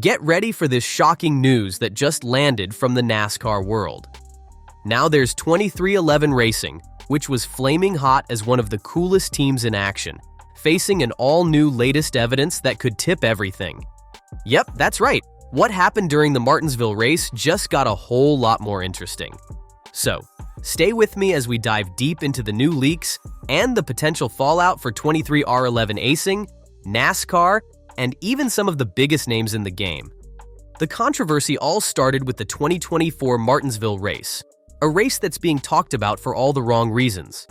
Get ready for this shocking news that just landed from the NASCAR world. Now there's 23XI Racing, which was flaming hot as one of the coolest teams in action, facing an all-new latest evidence that could tip everything. Yep, that's right. What happened during the Martinsville race just got a whole lot more interesting. So, stay with me as we dive deep into the new leaks and the potential fallout for 23R11 Racing, NASCAR, and even some of the biggest names in the game. The controversy all started with the 2024 Martinsville race, a race that's being talked about for all the wrong reasons.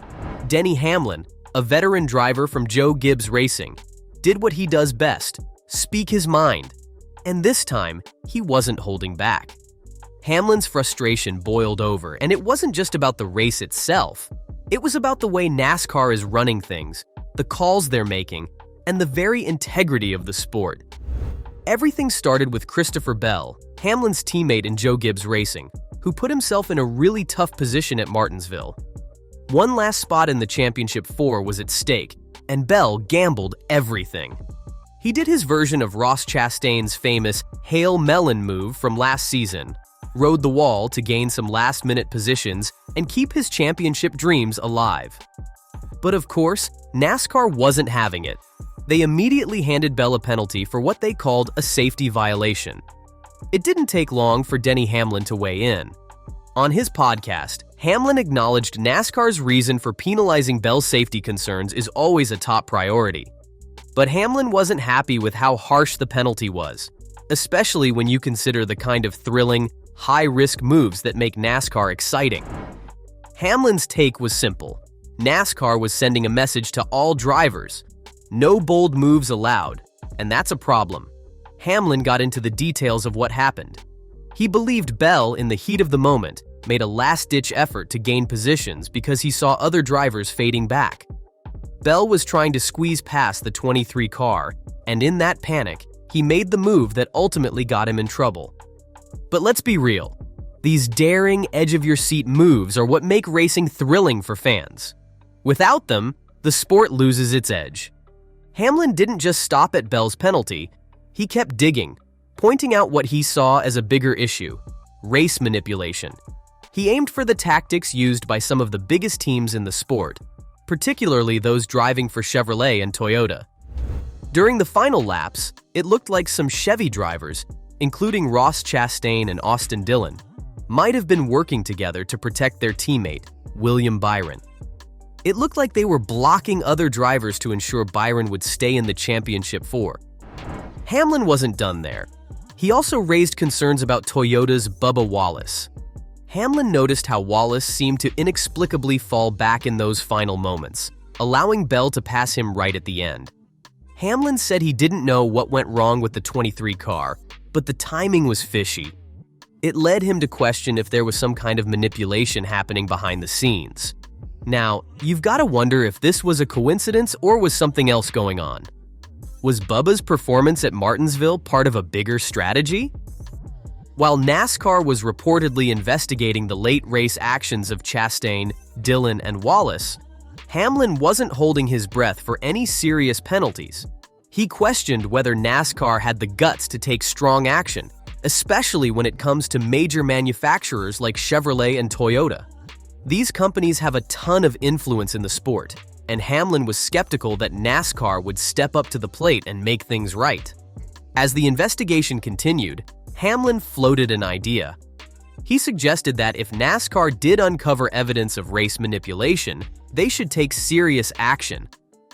Denny Hamlin, a veteran driver from Joe Gibbs Racing, did what he does best, speak his mind. And this time, he wasn't holding back. Hamlin's frustration boiled over, and it wasn't just about the race itself. It was about the way NASCAR is running things, the calls they're making, and the very integrity of the sport. Everything started with Christopher Bell, Hamlin's teammate in Joe Gibbs Racing, who put himself in a really tough position at Martinsville. One last spot in the Championship 4 was at stake, and Bell gambled everything. He did his version of Ross Chastain's famous Hail Melon move from last season, rode the wall to gain some last-minute positions and keep his championship dreams alive. But of course, NASCAR wasn't having it. They immediately handed Bell a penalty for what they called a safety violation. It didn't take long for Denny Hamlin to weigh in. On his podcast, Hamlin acknowledged NASCAR's reason for penalizing Bell's safety concerns is always a top priority. But Hamlin wasn't happy with how harsh the penalty was, especially when you consider the kind of thrilling, high-risk moves that make NASCAR exciting. Hamlin's take was simple. NASCAR was sending a message to all drivers: no bold moves allowed, and that's a problem. Hamlin got into the details of what happened. He believed Bell, in the heat of the moment, made a last-ditch effort to gain positions because he saw other drivers fading back. Bell was trying to squeeze past the 23 car, and in that panic, he made the move that ultimately got him in trouble. But let's be real. These daring, edge-of-your-seat moves are what make racing thrilling for fans. Without them, the sport loses its edge. Hamlin didn't just stop at Bell's penalty. He kept digging, pointing out what he saw as a bigger issue: race manipulation. He aimed for the tactics used by some of the biggest teams in the sport, particularly those driving for Chevrolet and Toyota. During the final laps, it looked like some Chevy drivers, including Ross Chastain and Austin Dillon, might have been working together to protect their teammate, William Byron. It looked like they were blocking other drivers to ensure Byron would stay in the Championship 4. Hamlin wasn't done there. He also raised concerns about Toyota's Bubba Wallace. Hamlin noticed how Wallace seemed to inexplicably fall back in those final moments, allowing Bell to pass him right at the end. Hamlin said he didn't know what went wrong with the 23 car, but the timing was fishy. It led him to question if there was some kind of manipulation happening behind the scenes. Now, you've got to wonder if this was a coincidence or was something else going on. Was Bubba's performance at Martinsville part of a bigger strategy? While NASCAR was reportedly investigating the late race actions of Chastain, Dillon, and Wallace, Hamlin wasn't holding his breath for any serious penalties. He questioned whether NASCAR had the guts to take strong action, especially when it comes to major manufacturers like Chevrolet and Toyota. These companies have a ton of influence in the sport, and Hamlin was skeptical that NASCAR would step up to the plate and make things right. As the investigation continued, Hamlin floated an idea. He suggested that if NASCAR did uncover evidence of race manipulation, they should take serious action.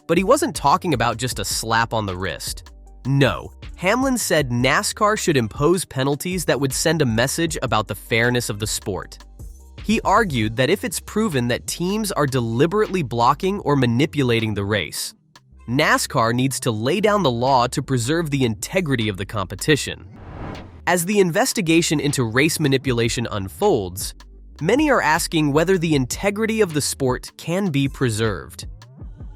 But he wasn't talking about just a slap on the wrist. No, Hamlin said NASCAR should impose penalties that would send a message about the fairness of the sport. He argued that if it's proven that teams are deliberately blocking or manipulating the race, NASCAR needs to lay down the law to preserve the integrity of the competition. As the investigation into race manipulation unfolds, many are asking whether the integrity of the sport can be preserved.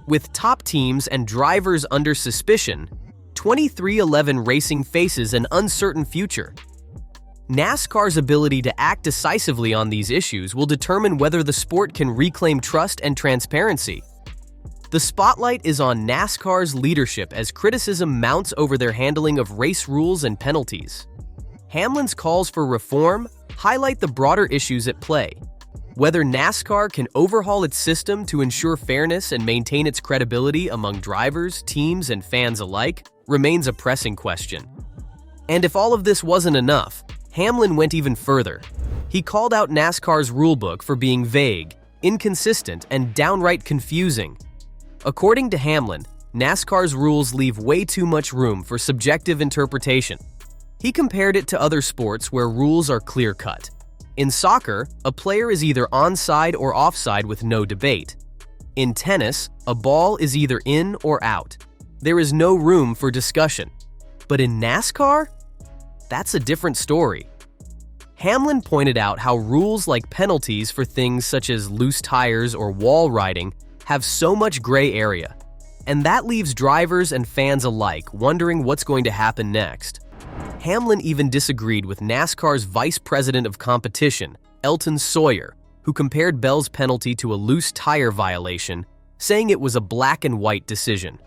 With top teams and drivers under suspicion, 23XI Racing faces an uncertain future. NASCAR's ability to act decisively on these issues will determine whether the sport can reclaim trust and transparency. The spotlight is on NASCAR's leadership as criticism mounts over their handling of race rules and penalties. Hamlin's calls for reform highlight the broader issues at play. Whether NASCAR can overhaul its system to ensure fairness and maintain its credibility among drivers, teams, and fans alike remains a pressing question. And if all of this wasn't enough, Hamlin went even further. He called out NASCAR's rulebook for being vague, inconsistent, and downright confusing. According to Hamlin, NASCAR's rules leave way too much room for subjective interpretation. He compared it to other sports where rules are clear-cut. In soccer, a player is either onside or offside with no debate. In tennis, a ball is either in or out. There is no room for discussion. But in NASCAR? That's a different story. Hamlin pointed out how rules like penalties for things such as loose tires or wall riding have so much gray area, and that leaves drivers and fans alike wondering what's going to happen next. Hamlin even disagreed with NASCAR's vice president of competition, Elton Sawyer, who compared Bell's penalty to a loose tire violation, saying it was a black and white decision.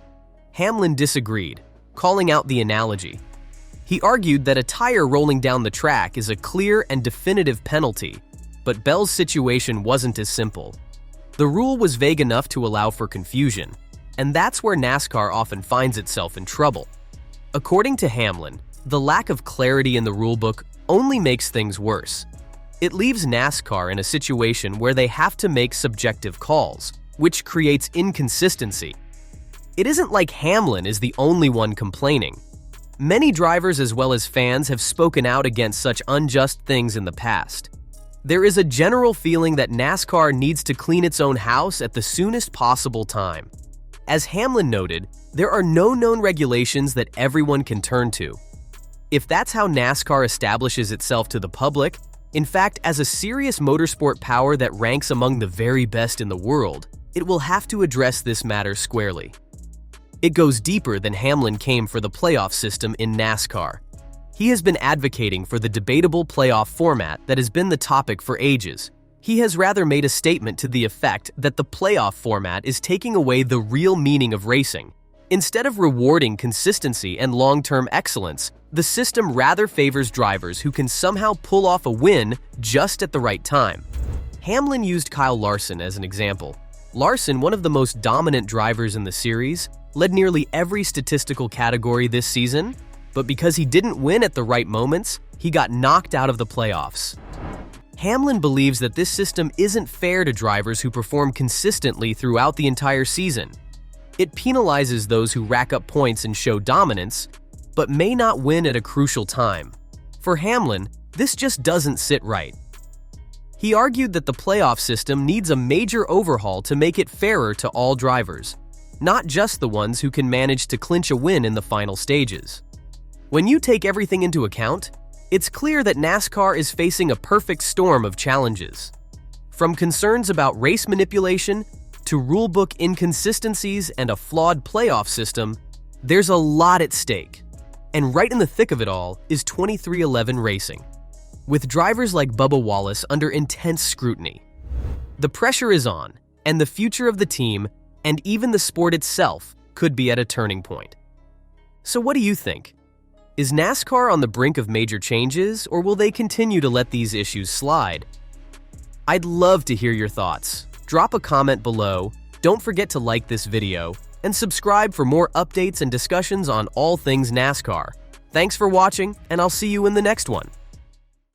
Hamlin disagreed, calling out the analogy. He argued that a tire rolling down the track is a clear and definitive penalty, but Bell's situation wasn't as simple. The rule was vague enough to allow for confusion, and that's where NASCAR often finds itself in trouble. According to Hamlin, the lack of clarity in the rulebook only makes things worse. It leaves NASCAR in a situation where they have to make subjective calls, which creates inconsistency. It isn't like Hamlin is the only one complaining. Many drivers as well as fans have spoken out against such unjust things in the past. There is a general feeling that NASCAR needs to clean its own house at the soonest possible time. As Hamlin noted, there are no known regulations that everyone can turn to. If that's how NASCAR establishes itself to the public, in fact, as a serious motorsport power that ranks among the very best in the world, it will have to address this matter squarely. It goes deeper than Hamlin came for the playoff system in NASCAR. He has been advocating for the debatable playoff format that has been the topic for ages. He has rather made a statement to the effect that the playoff format is taking away the real meaning of racing. Instead of rewarding consistency and long-term excellence, the system rather favors drivers who can somehow pull off a win just at the right time. Hamlin used Kyle Larson as an example. Larson, one of the most dominant drivers in the series, led nearly every statistical category this season, but because he didn't win at the right moments, he got knocked out of the playoffs. Hamlin believes that this system isn't fair to drivers who perform consistently throughout the entire season. It penalizes those who rack up points and show dominance, but may not win at a crucial time. For Hamlin, this just doesn't sit right. He argued that the playoff system needs a major overhaul to make it fairer to all drivers, not just the ones who can manage to clinch a win in the final stages. When you take everything into account, it's clear that NASCAR is facing a perfect storm of challenges. From concerns about race manipulation to rulebook inconsistencies and a flawed playoff system, there's a lot at stake. And right in the thick of it all is 23XI Racing, with drivers like Bubba Wallace under intense scrutiny. The pressure is on, and the future of the team, and even the sport itself, could be at a turning point. So what do you think? Is NASCAR on the brink of major changes, or will they continue to let these issues slide? I'd love to hear your thoughts. Drop a comment below, don't forget to like this video, and subscribe for more updates and discussions on all things NASCAR. Thanks for watching, and I'll see you in the next one.